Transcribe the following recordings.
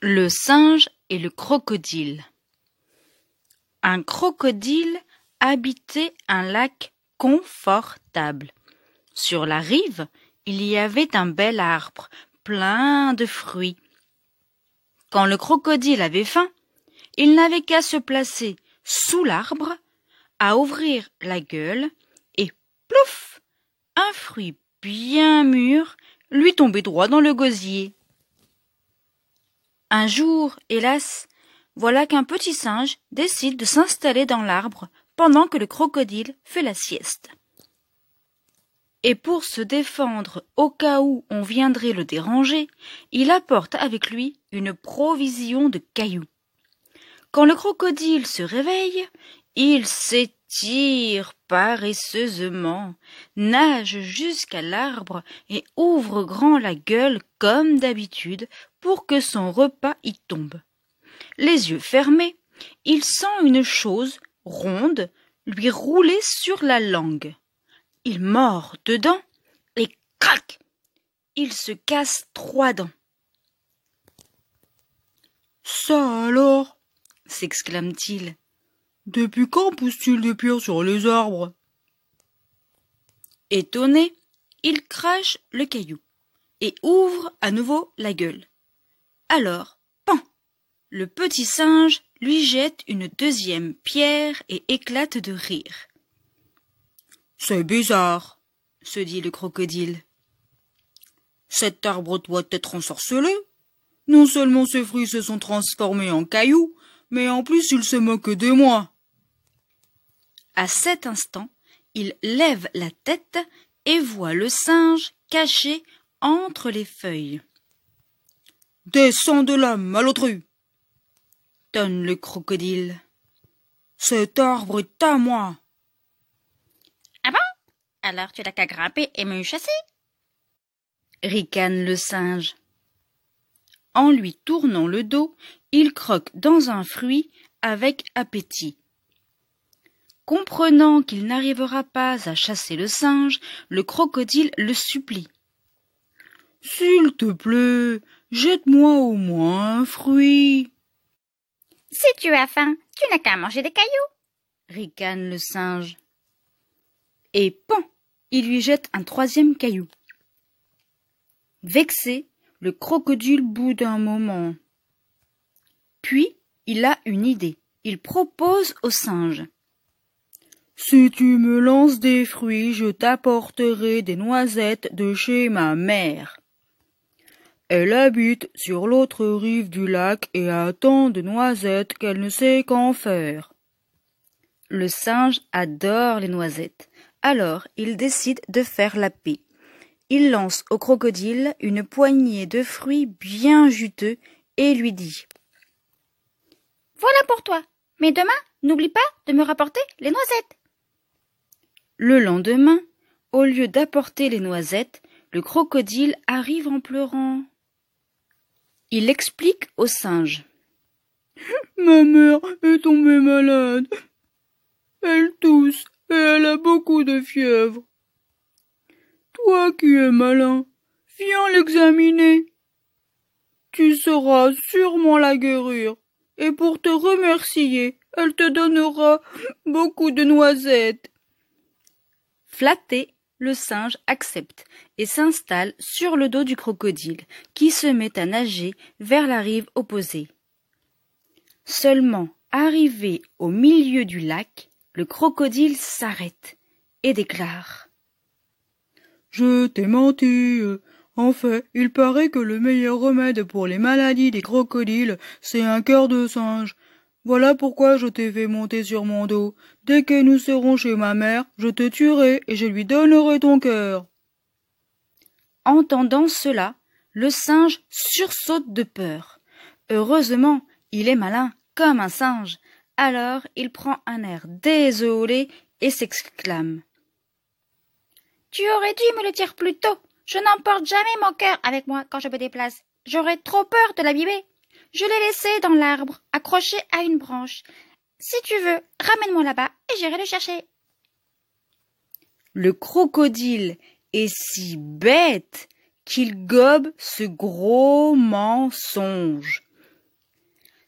Le singe et le crocodile. Un crocodile habitait un lac confortable. Sur la rive, il y avait un bel arbre, plein de fruits. Quand le crocodile avait faim, il n'avait qu'à se placer sous l'arbre, à ouvrir la gueule, et plouf, un fruit bien mûr lui tombait droit dans le gosier. Un jour, hélas, voilà qu'un petit singe décide de s'installer dans l'arbre pendant que le crocodile fait la sieste. Et pour se défendre au cas où on viendrait le déranger, il apporte avec lui une provision de cailloux. Quand le crocodile se réveille, il s'étire paresseusement, nage jusqu'à l'arbre et ouvre grand la gueule comme d'habitude pour que son repas y tombe. Les yeux fermés, il sent une chose ronde lui rouler sur la langue. Il mord dedans et crac, il se casse 3 dents. « Ça alors ?» s'exclame-t-il. « Depuis quand pousse-t-il des pierres sur les arbres ?» Étonné, il crache le caillou et ouvre à nouveau la gueule. Alors, pan, le petit singe lui jette une deuxième pierre et éclate de rire. « C'est bizarre, » se dit le crocodile. « Cet arbre doit être ensorcelé. Non seulement ses fruits se sont transformés en cailloux, mais en plus il se moque de moi. » À cet instant, il lève la tête et voit le singe caché entre les feuilles. « Descends de là, malotru !» tonne le crocodile. « Cet arbre est à moi. » « Ah bon? Alors tu n'as qu'à grimper et me chasser ?» ricane le singe. En lui tournant le dos, il croque dans un fruit avec appétit. Comprenant qu'il n'arrivera pas à chasser le singe, le crocodile le supplie. « S'il te plaît, jette-moi au moins un fruit. »« Si tu as faim, tu n'as qu'à manger des cailloux. » ricane le singe. Et pan, il lui jette un 3e caillou. Vexé, le crocodile boude un moment. Puis, il a une idée. Il propose au singe. « Si tu me lances des fruits, je t'apporterai des noisettes de chez ma mère. Elle habite sur l'autre rive du lac et a tant de noisettes qu'elle ne sait qu'en faire. » Le singe adore les noisettes. Alors, il décide de faire la paix. Il lance au crocodile une poignée de fruits bien juteux et lui dit « Voilà pour toi, mais demain, n'oublie pas de me rapporter les noisettes. » Le lendemain, au lieu d'apporter les noisettes, le crocodile arrive en pleurant. Il explique au singe. « Ma mère est tombée malade. Elle tousse et elle a beaucoup de fièvre. Toi qui es malin, viens l'examiner. Tu sauras sûrement la guérir, et pour te remercier, elle te donnera beaucoup de noisettes. » Flatté, le singe accepte et s'installe sur le dos du crocodile, qui se met à nager vers la rive opposée. Seulement, arrivé au milieu du lac, le crocodile s'arrête et déclare. « Je t'ai menti. En fait, il paraît que le meilleur remède pour les maladies des crocodiles, c'est un cœur de singe. Voilà pourquoi je t'ai fait monter sur mon dos. Dès que nous serons chez ma mère, je te tuerai et je lui donnerai ton cœur. » Entendant cela, le singe sursaute de peur. Heureusement, il est malin comme un singe. Alors il prend un air désolé et s'exclame. « Tu aurais dû me le dire plus tôt. Je n'emporte jamais mon cœur avec moi quand je me déplace. J'aurais trop peur de l'abîmer. Je l'ai laissé dans l'arbre, accroché à une branche. Si tu veux, ramène-moi là-bas et j'irai le chercher. » Le crocodile est si bête qu'il gobe ce gros mensonge.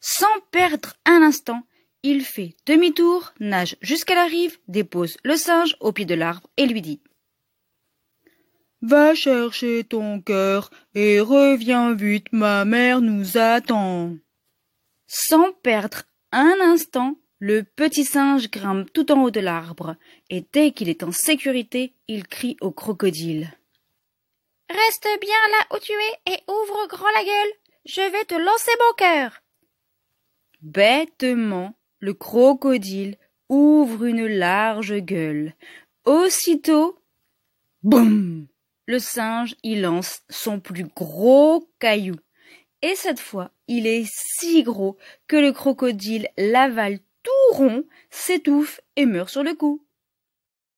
Sans perdre un instant, il fait demi-tour, nage jusqu'à la rive, dépose le singe au pied de l'arbre et lui dit « Va chercher ton cœur et reviens vite, ma mère nous attend. » Sans perdre un instant, le petit singe grimpe tout en haut de l'arbre et dès qu'il est en sécurité, il crie au crocodile. « Reste bien là où tu es et ouvre grand la gueule, je vais te lancer mon cœur. » Bêtement, le crocodile ouvre une large gueule. Aussitôt, boum! Le singe y lance son plus gros caillou. Et cette fois, il est si gros que le crocodile l'avale tout rond, s'étouffe et meurt sur le coup.